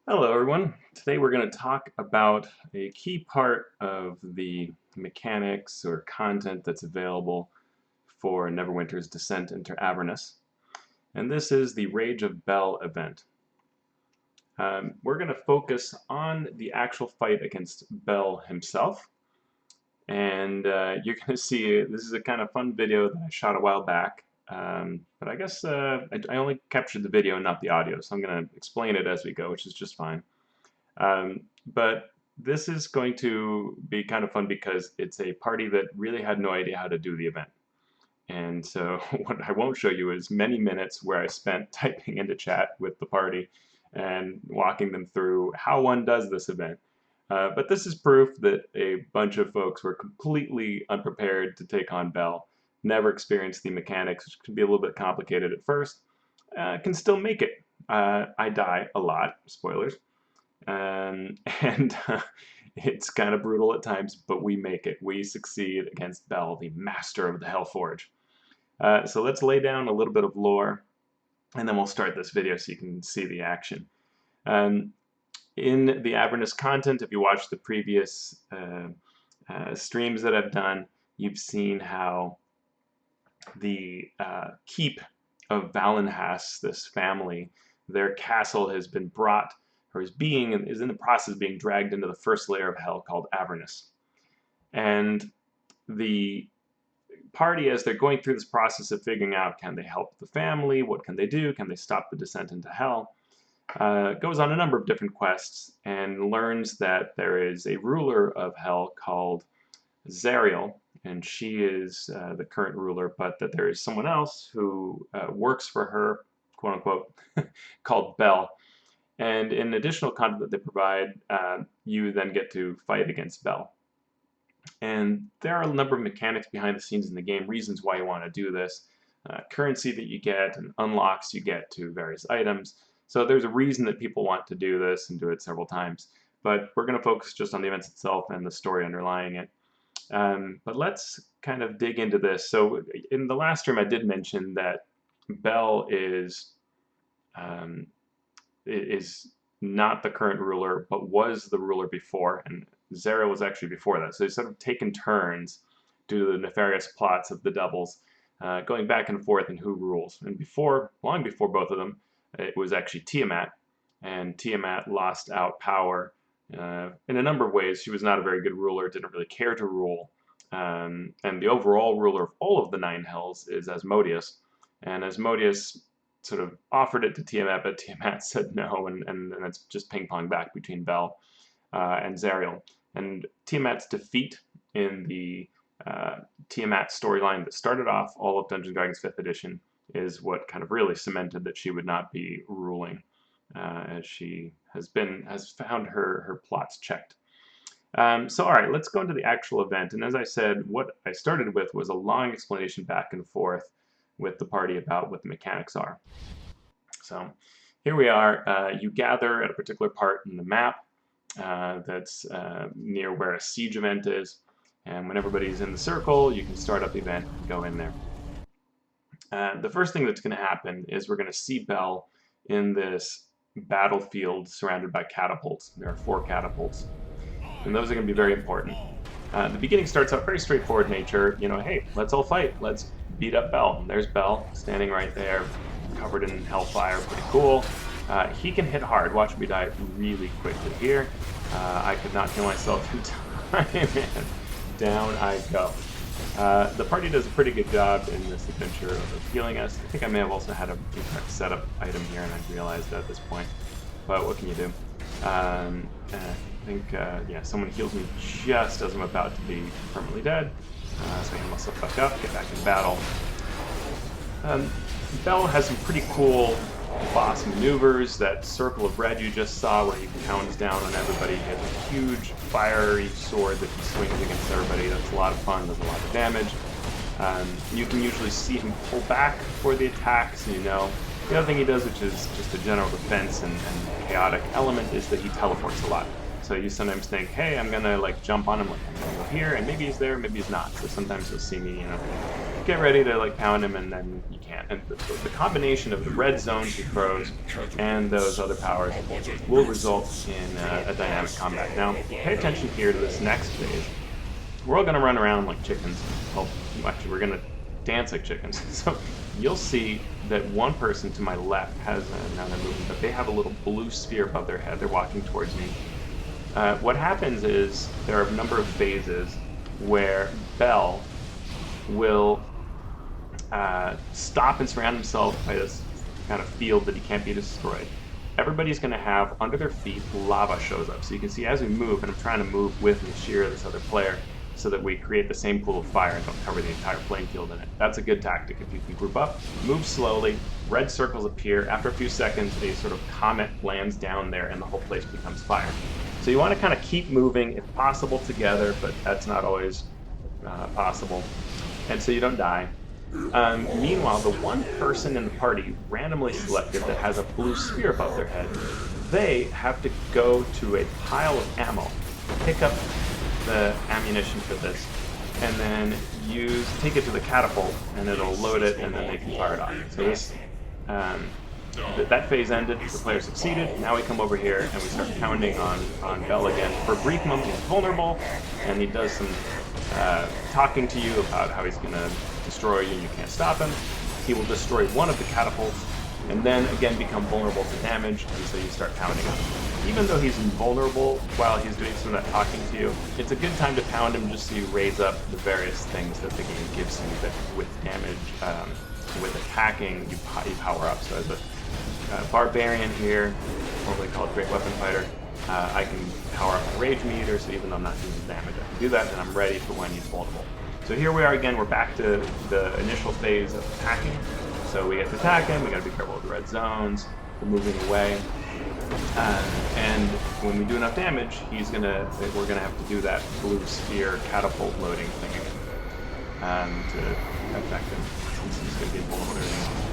Hello everyone. Today we're going to talk about a key part of the mechanics or content that's available for Neverwinter's Descent into Avernus. And this is the Rage of Bel event. We're going to focus on the actual fight against Bel himself. And you're going to see, this is a kind of fun video that I shot a while back. But I guess I only captured the video, not the audio, so I'm going to explain it as we go, which is just fine. But this is going to be kind of fun because it's a party that really had no idea how to do the event. And so what I won't show you is many minutes where I spent typing into chat with the party and walking them through how one does this event. But this is proof that a bunch of folks were completely unprepared to take on Bel, never experienced the mechanics, which can be a little bit complicated at first, can still make it. I die a lot, spoilers. And it's kind of brutal at times, but we make it. We succeed against Bel, the master of the Hellforge. So let's lay down a little bit of lore, and then we'll start this video so you can see the action. In the Avernus content, if you watch the previous streams that I've done, you've seen how the keep of Valenhas, this family, their castle has been brought, or is in the process of being dragged into the first layer of hell called Avernus. And the party, as they're going through this process of figuring out, can they help the family? What can they do? Can they stop the descent into hell? Goes on a number of different quests and learns that there is a ruler of hell called Zariel, and she is the current ruler, but that there is someone else who works for her, quote unquote, called Bel. And in additional content that they provide, you then get to fight against Bel. And there are a number of mechanics behind the scenes in the game, reasons why you want to do this, currency that you get, and unlocks you get to various items. So there's a reason that people want to do this and do it several times. But we're going to focus just on the events itself and the story underlying it. But let's kind of dig into this. So in the last stream, I did mention that Bel is not the current ruler, but was the ruler before, and Zara was actually before that. So they sort of taken turns due to the nefarious plots of the devils, going back and forth in who rules. And long before both of them, it was actually Tiamat, and Tiamat lost out power in a number of ways. She was not a very good ruler, didn't really care to rule. And the overall ruler of all of the Nine Hells is Asmodeus, and Asmodeus sort of offered it to Tiamat, but Tiamat said no, and it's just ping-pong back between Bel and Zariel. And Tiamat's defeat in the Tiamat storyline that started off all of Dungeons & Dragons 5th edition is what kind of really cemented that she would not be ruling, as she has found her plots checked. So all right, let's go into the actual event. And as I said, what I started with was a long explanation back and forth with the party about what the mechanics are. So here we are. You gather at a particular part in the map that's near where a siege event is, and when everybody's in the circle, you can start up the event and go in there. The first thing that's going to happen is we're going to see Bel in this battlefield surrounded by catapults. There are 4 catapults, and those are going to be very important. The beginning starts out very straightforward nature. You know, hey, let's all fight. Let's beat up Bel. And there's Bel standing right there, covered in hellfire. Pretty cool. He can hit hard. Watch me die really quickly here. I could not kill myself in time, and down I go. The party does a pretty good job in this adventure of healing us. I think I may have also had a incorrect setup item here, and I realized that at this point. But what can you do? I think, yeah, someone heals me just as I'm about to be permanently dead. So I can myself back up, get back in battle. Bel has some pretty cool boss maneuvers. That circle of red you just saw where he pounds down on everybody. He has a huge fiery sword that he swings against everybody. That's a lot of fun, does a lot of damage. You can usually see him pull back for the attacks, you know. The other thing he does, which is just a general defense and chaotic element, is that he teleports a lot. So you sometimes think, hey, I'm gonna like jump on him, like I'm gonna go here, and maybe he's there, maybe he's not. So sometimes you'll see me, you know, get ready to like pound him, and then you can't. And the combination of the red zones he throws and those other powers will result in a dynamic combat. Now, pay attention here to this next phase. We're all going to run around like chickens. Well, actually, we're going to dance like chickens. So you'll see that one person to my left has, now they're moving, but they have a little blue sphere above their head. They're walking towards me. What happens is there are a number of phases where Bel will stop and surround himself by this kind of field that he can't be destroyed. Everybody's going to have, under their feet, lava shows up. So you can see as we move, and I'm trying to move with Nashir, this other player, so that we create the same pool of fire and don't cover the entire playing field in it. That's a good tactic. If you can group up, move slowly, red circles appear. After a few seconds, a sort of comet lands down there and the whole place becomes fire. So you want to kind of keep moving, if possible, together, but that's not always possible. And so you don't die. Meanwhile, the one person in the party randomly selected that has a blue sphere above their head, they have to go to a pile of ammo, pick up the ammunition for this, and then take it to the catapult, and it'll load it, and then they can fire it off. So this that phase ended, the player succeeded. Now we come over here and we start pounding on Bel again. For a brief moment he's vulnerable, and he does some talking to you about how he's going to destroy you and you can't stop him. He will destroy one of the catapults, and then again become vulnerable to damage, and so you start pounding him. Even though he's invulnerable while he's doing some of that talking to you, it's a good time to pound him just so you raise up the various things that the game gives you that with damage, with attacking, you power up. So as a barbarian here, formerly called Great Weapon Fighter, I can power up my Rage Meter, so even though I'm not doing damage, I can do that, and I'm ready for when he's vulnerable. So here we are again, we're back to the initial phase of attacking. So we get to attack him, we gotta be careful with the red zones, we're moving away. And when we do enough damage, we're gonna have to do that blue sphere catapult loading thing again to affect him, since he's gonna be vulnerable.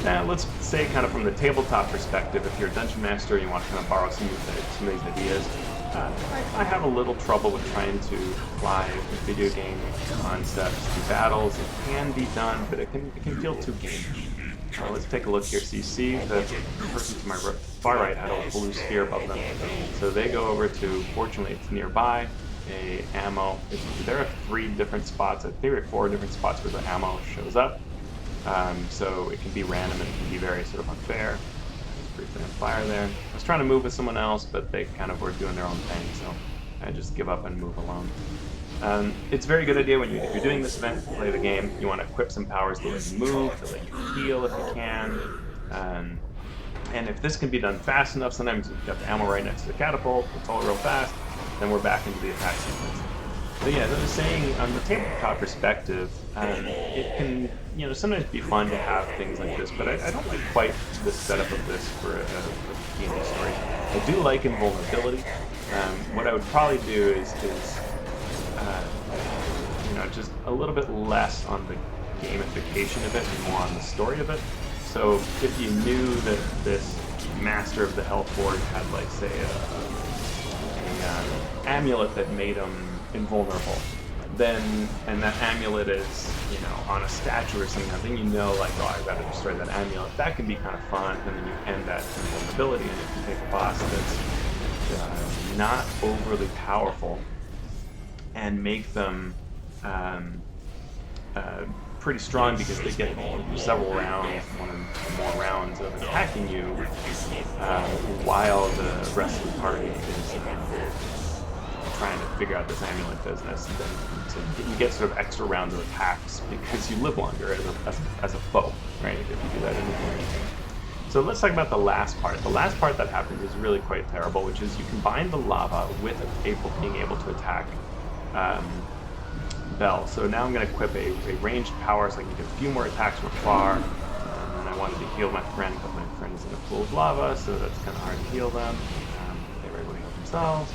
Now, let's say kind of from the tabletop perspective, if you're a dungeon master and you want to kind of borrow some of these ideas, I have a little trouble with trying to apply video game concepts to battles. It can be done, but it can feel too gamey. Let's take a look here. So you see the person to my far right had a blue sphere above them. So they go over to, fortunately it's nearby, a ammo. There are 3 different spots, I think there are 4 different spots where the ammo shows up. So it can be random and it can be very sort of unfair. Briefly on fire there. I was trying to move with someone else, but they kind of were doing their own thing, so I just give up and move alone. It's a very good idea if you're doing this event, play the game, you want to equip some powers to let you move, to let you heal if you can. And if this can be done fast enough, sometimes you've got the ammo right next to the catapult, it's all real fast, then we're back into the attack sequence. So yeah, as I was saying, on the tabletop perspective, it can sometimes be fun to have things like this, but I don't like quite the setup of this for a D&D story. I do like invulnerability. What I would probably do is just a little bit less on the gamification of it and more on the story of it. So if you knew that this master of the Hellforge had, like, say, an amulet that made him invulnerable, and that amulet is, on a statue or something, then like, oh, I've got to destroy that amulet. That can be kind of fun, and then you end that invulnerability, and if you take a boss that's not overly powerful, and make them pretty strong because they get several rounds, one or more rounds of attacking you, while the rest of the party is trying to figure out this amulet business. So you get sort of extra rounds of attacks because you live longer as a foe, right? If you do that in the game. So let's talk about the last part. The last part that happens is really quite terrible, which is you combine the lava with being able to attack Bel. So now I'm going to equip a ranged power so I can get a few more attacks from afar. And I wanted to heal my friend, but my friend is in a pool of lava, so that's kind of hard to heal them. They were able to heal themselves.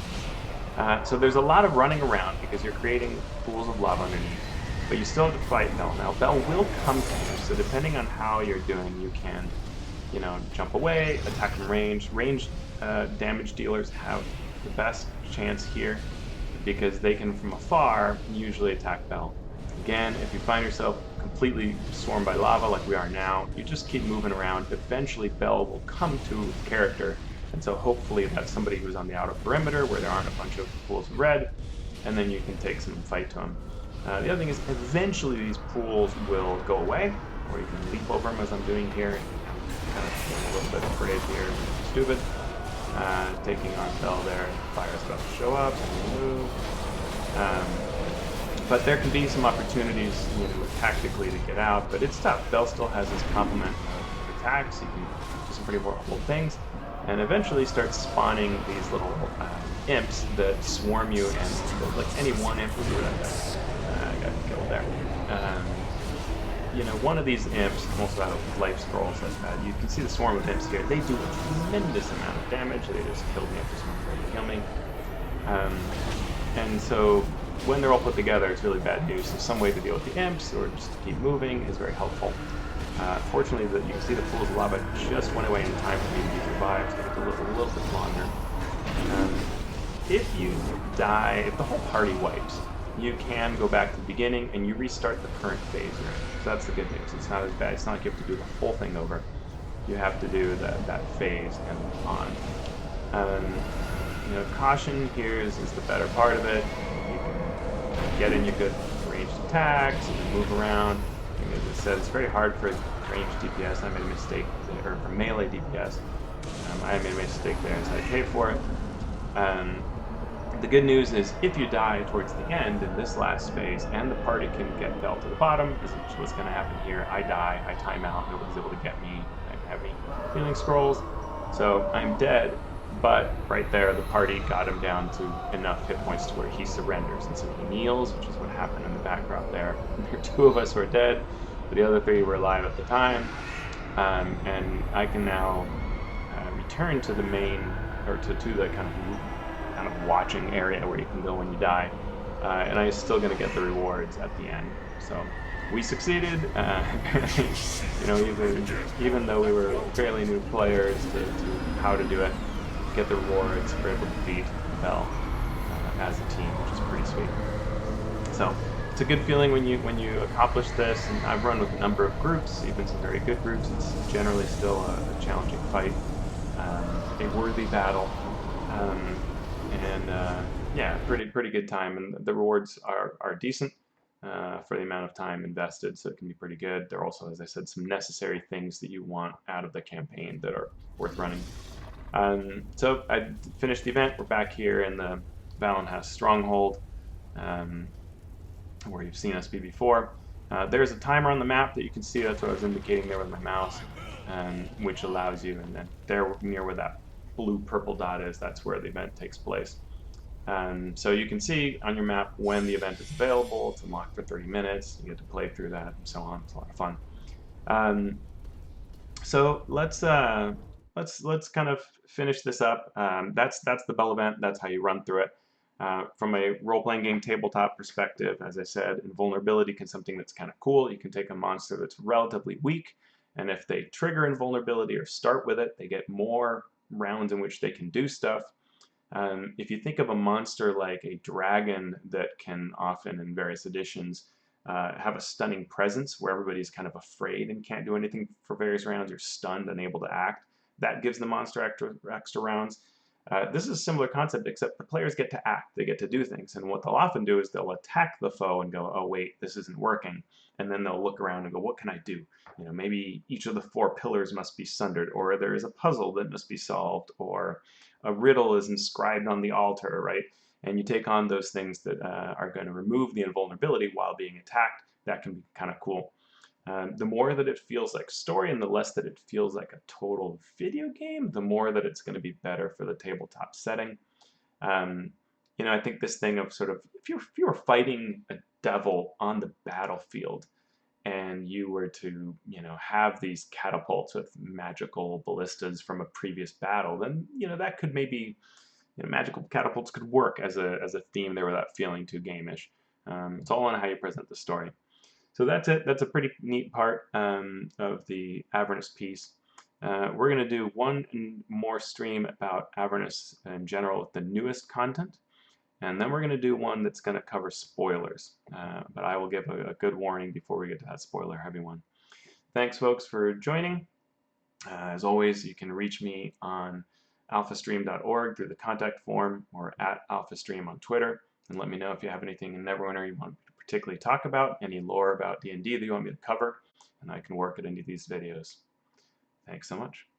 So there's a lot of running around because you're creating pools of lava underneath, but you still have to fight Bel. Now Bel will come to you, so depending on how you're doing, you can, jump away, attack from range. Ranged damage dealers have the best chance here because they can, from afar, usually attack Bel. Again, if you find yourself completely swarmed by lava like we are now, you just keep moving around. Eventually, Bel will come to character, and so hopefully that's somebody who's on the outer perimeter where there aren't a bunch of pools of red, and then you can take some fight to them. The other thing is, eventually these pools will go away, or you can leap over them as I'm doing here. I'm kind of a little bit afraid here, stupid. Taking on Bel there, fire's about to show up, and move. But there can be some opportunities, tactically to get out, but it's tough. Bel still has his complement of attacks. He can do some pretty horrible things, and eventually starts spawning these little imps that swarm you, and like any one imp will do that. I got killed there. One of these imps also out of life scrolls. You can see the swarm of imps here. They do a tremendous amount of damage. They just killed me after someone tried to kill me. And so when they're all put together, it's really bad news. So some way to deal with the imps, or just to keep moving, is very helpful. Fortunately, you can see the pools of lava just went away in time for me to be revived, so it took a little bit longer. If you die, if the whole party wipes, you can go back to the beginning and you restart the current phase. So that's the good news. It's not as bad. It's not like you have to do the whole thing over. You have to do that phase and on. Caution here is the better part of it. You can get in your good ranged attacks, you can move around. As I said, it's very hard for ranged DPS. I made a mistake there, or for melee DPS. I made a mistake there, so I paid for it. The good news is if you die towards the end in this last phase, and the party can get Bel to the bottom, is what's going to happen here. I die, I time out, nobody's able to get me, I don't have any healing scrolls, so I'm dead. But right there, the party got him down to enough hit points to where he surrenders, and so he kneels, which is what happened in the backdrop there. There are 2 of us who are dead, but the other 3 were alive at the time, and I can now return to the main, or to the kind of watching area where you can go when you die, and I'm still going to get the rewards at the end. So we succeeded. Even though we were fairly new players to how to do it, get the rewards, we're able to beat Bel as a team, which is pretty sweet. So it's a good feeling when you accomplish this. And I've run with a number of groups, even some very good groups. It's generally still a challenging fight, a worthy battle. Yeah, pretty good time, and the rewards are decent for the amount of time invested, so it can be pretty good. There are also, as I said, some necessary things that you want out of the campaign that are worth running. So I finished the event. We're back here in the Valenhouse Stronghold, where you've seen us be before. There's a timer on the map that you can see. That's what I was indicating there with my mouse, which allows you, and then there near where that blue-purple dot is, that's where the event takes place. So you can see on your map when the event is available. It's unlocked for 30 minutes. You get to play through that and so on. It's a lot of fun. So let's kind of finish this up. That's the Bel event. That's how you run through it. From a role-playing game tabletop perspective, as I said, invulnerability can be something that's kind of cool. You can take a monster that's relatively weak, and if they trigger invulnerability or start with it, they get more rounds in which they can do stuff. If you think of a monster like a dragon that can often, in various editions, have a stunning presence where everybody's kind of afraid and can't do anything for various rounds, you're stunned, unable to act, that gives the monster extra rounds. This is a similar concept, except the players get to act, they get to do things, and what they'll often do is they'll attack the foe and go, oh wait, this isn't working, and then they'll look around and go, what can I do? Maybe each of the 4 pillars must be sundered, or there is a puzzle that must be solved, or a riddle is inscribed on the altar, right? And you take on those things that are going to remove the invulnerability while being attacked. That can be kind of cool. The more that it feels like story and the less that it feels like a total video game, the more that it's going to be better for the tabletop setting. I think this thing of sort of, if you were fighting a devil on the battlefield and you were to, have these catapults with magical ballistas from a previous battle, then, that could maybe, magical catapults could work as a theme there without feeling too gameish. It's all on how you present the story. So that's it. That's a pretty neat part of the Avernus piece. We're going to do one more stream about Avernus in general with the newest content. And then we're going to do one that's going to cover spoilers, but I will give a good warning before we get to that spoiler-heavy one. Thanks, folks, for joining. As always, you can reach me on alphastream.org through the contact form or at Alphastream on Twitter, and let me know if you have anything in Neverwinter you want me to particularly talk about, any lore about D&D that you want me to cover, and I can work at any of these videos. Thanks so much.